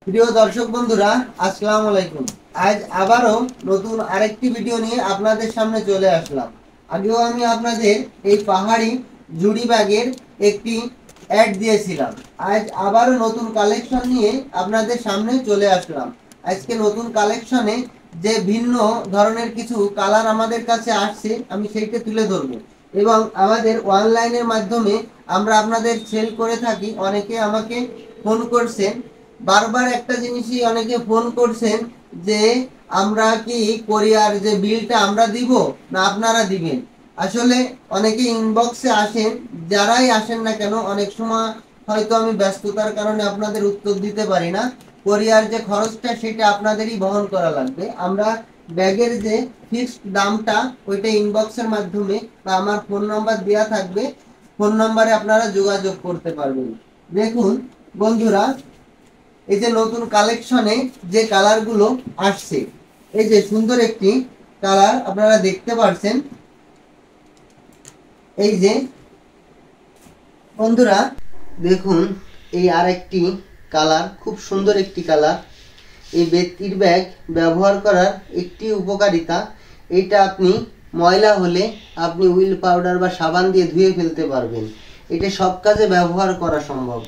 প্রিয় দর্শক বন্ধুরা, আসসালামু আলাইকুম। আজ আবারও নতুন আরেকটি ভিডিও নিয়ে আপনাদের সামনে চলে আসলাম। আগেও আমি আপনাদের এই পাহাড়ি জুড়ি ব্যাগের একটি অ্যাড দিয়েছিলাম। আজ আবারও নতুন কালেকশন নিয়ে আপনাদের সামনে চলে আসলাম। আজকে নতুন কালেকশনে যে ভিন্ন ধরনের কিছু কালার আমাদের কাছে আসছে, আমি সেইটা তুলে ধরবো। এবং আমাদের অনলাইনের মাধ্যমে আমরা আপনাদের সেল করে থাকি। অনেকে আমাকে ফোন করছেন, বারবার একটা জিনিসই অনেকে ফোন করছেন যে আমরা কি কোরিয়ার যে বিলটা আমরা দিব না আপনারা দিবেন। আসলে অনেকে ইনবক্সে আসেন, যারাই আসেন না কেন অনেক সময় হয়তো আমি ব্যস্ততার কারণে আপনাদের উত্তর দিতে পারি না। কোরিয়ার যে খরচটা সেটা আপনাদেরই বহন করা লাগবে। আমরা ব্যাগের যে ফিক্সড দামটা ওইটা ইনবক্সের মাধ্যমে বা আমার ফোন নাম্বার দেওয়া থাকবে, ফোন নাম্বারে আপনারা যোগাযোগ করতে পারবেন। দেখুন বন্ধুরা, এই যে নতুন কালেকশনে যে কালারগুলো আসছে, এই যে সুন্দর একটি কালার আপনারা দেখতে পাচ্ছেন। এই যে বন্ধুরা দেখুন, এই আরেকটি কালার, খুব সুন্দর একটি কালার। এই বেতির ব্যাগ ব্যবহার করার একটি উপকারিতা, এটা আপনি ময়লা হলে আপনি হুইল পাউডার বা সাবান দিয়ে ধুয়ে ফেলতে পারবেন। এটা সব কাজে ব্যবহার করা সম্ভব।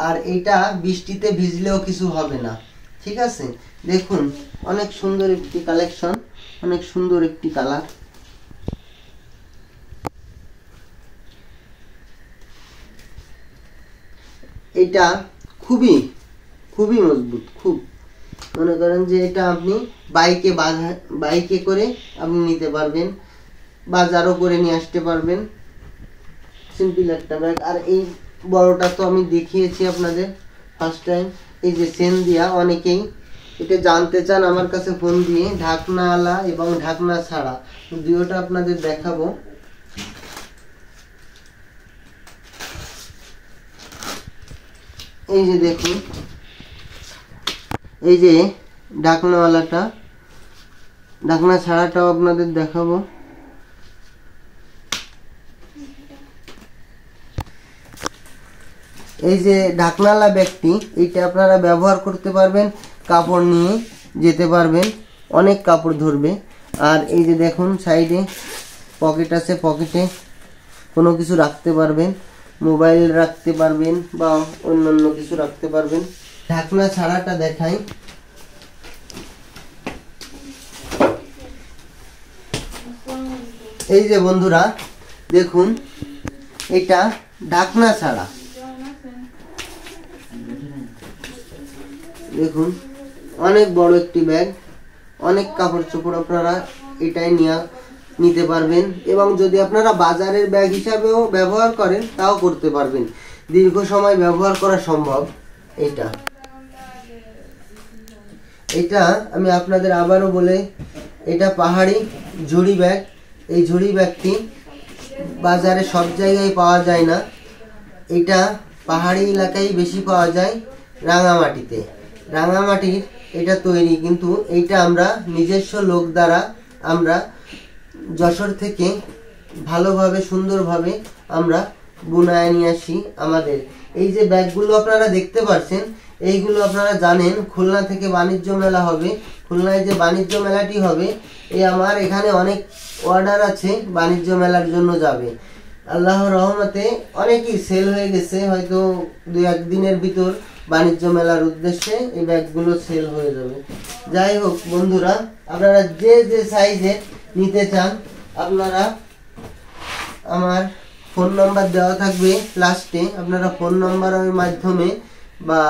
আর এটা বৃষ্টিতে ভিজলেও কিছু হবে না। ঠিক আছে, দেখুন অনেক সুন্দর একটি কালেকশন, অনেক সুন্দর একটি কালার। এটা খুবই খুবই মজবুত, খুব মনে করেন যে এটা আপনি বাইকে করে আপনি নিতে পারবেন, বাজারও করে নিয়ে আসতে পারবেন। সিম্পল একটা ব্যাগ। আর এই বড়টা তো আমি দেখিয়েছি আপনাদের ফার্স্ট টাইম। এই যে চেন দিয়া, অনেকেই এটা জানতে চান আমার কাছে ফোন দিয়ে। ঢাকনাওয়ালা এবং ঢাকনা ছাড়া দুটোটা আপনাদের দেখাবো। এই যে দেখুন, এই যে ঢাকনাওয়ালাটা, ঢাকনা ছাড়াটাও আপনাদের দেখাবো। এই যে ঢাকনাওয়ালা ব্যাগটি, এইটা আপনারা ব্যবহার করতে পারবেন, কাপড় নিয়ে যেতে পারবেন, অনেক কাপড় ধরবে। আর এই যে দেখুন সাইডে পকেট আছে, পকেটে কোনো কিছু রাখতে পারবেন, মোবাইল রাখতে পারবেন বা অন্যান্য কিছু রাখতে পারবেন। ঢাকনা ছাড়াটা দেখাই। এই যে বন্ধুরা দেখুন, এটা ঢাকনা ছাড়া। দেখুন অনেক বড় একটি ব্যাগ, অনেক কাপড় চোপড় আপনারা এটাই নিতে পারবেন। এবং যদি আপনারা বাজারের ব্যাগ হিসাবেও ব্যবহার করেন তাও করতে পারবেন, দীর্ঘ সময় ব্যবহার করা সম্ভব। এটা আমি আপনাদের আবারও বলে, এটা পাহাড়ি ঝুড়ি ব্যাগ। এই ঝুড়ি ব্যাগটি বাজারে সব জায়গায় পাওয়া যায় না, এটা পাহাড়ি এলাকায় বেশি পাওয়া যায়, রাঙামাটিতে। রাঙামাটির এটা তৈরি, কিন্তু এইটা আমরা নিজস্ব লোক দ্বারা আমরা যশোর থেকে ভালোভাবে সুন্দরভাবে আমরা বুনায় নিয়ে আসি আমাদের। এই যে ব্যাগগুলো আপনারা দেখতে পাচ্ছেন, এইগুলো আপনারা জানেন খুলনা থেকে বাণিজ্য মেলা হবে। খুলনায় যে বাণিজ্য মেলাটি হবে, এই আমার এখানে অনেক অর্ডার আছে, বাণিজ্য মেলার জন্য যাবে। আল্লাহর রহমতে অনেকই সেল হয়ে গেছে, হয়তো 2-1 দিনের ভিতর বাণিজ্য মেলার উদ্দেশ্যে এই ব্যাগগুলো সেল হয়ে যাবে। যাই হোক বন্ধুরা, আপনারা যে যে সাইজের নিতে চান, আপনারা আমার ফোন নাম্বার দেওয়া থাকবে লাস্টে, আপনারা ফোন নাম্বারের মাধ্যমে বা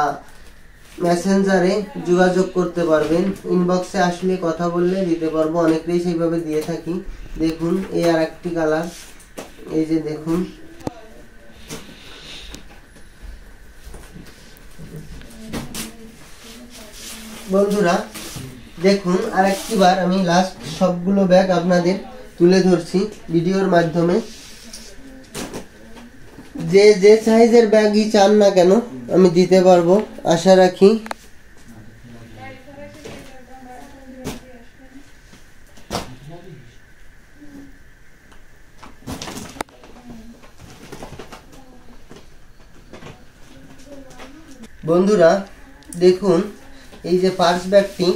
মেসেঞ্জারে যোগাযোগ করতে পারবেন। ইনবক্সে আসলে কথা বললে দিতে পারবো, অনেকেই সেইভাবে দিয়ে থাকি। দেখুন এই আর একটি কালার, এই যে দেখুন। বন্ধুরা দেখুন, আরেকটি বার আমি লাস্ট সবগুলো ব্যাগ আপনাদের তুলে ধরছি ভিডিওর মাধ্যমে। যে যে সাইজের ব্যাগই চান না কেন আমি দিতে পারবো, আশা রাখি। বন্ধুরা দেখুন, এই যে পার্স ব্যাগটি,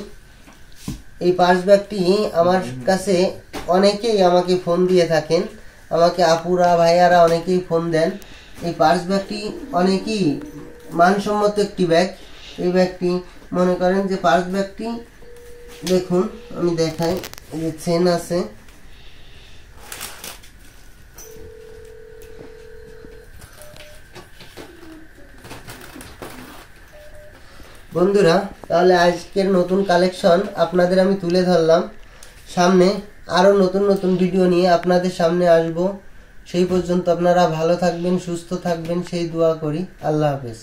এই পার্স ব্যাগটি আমার কাছে অনেকেই আমাকে ফোন দিয়ে থাকেন, আমাকে আপুরা ভাইয়ারা অনেকেই ফোন দেন। এই পার্স ব্যাগটি অনেকই মানসম্মত একটি ব্যাগ। এই ব্যাগটি মনে করেন যে পার্স ব্যাগটি দেখুন, আমি দেখাই, এই যে চেন আছে, বন্ধুরা। তাহলে আজকের নতুন কালেকশন আপনাদের আমি তুলে ধরলাম। সামনে আরও নতুন নতুন ভিডিও নিয়ে আপনাদের সামনে আসব। সেই পর্যন্ত আপনারা ভালো থাকবেন, সুস্থ থাকবেন, সেই দোয়া করি। আল্লাহ হাফেজ।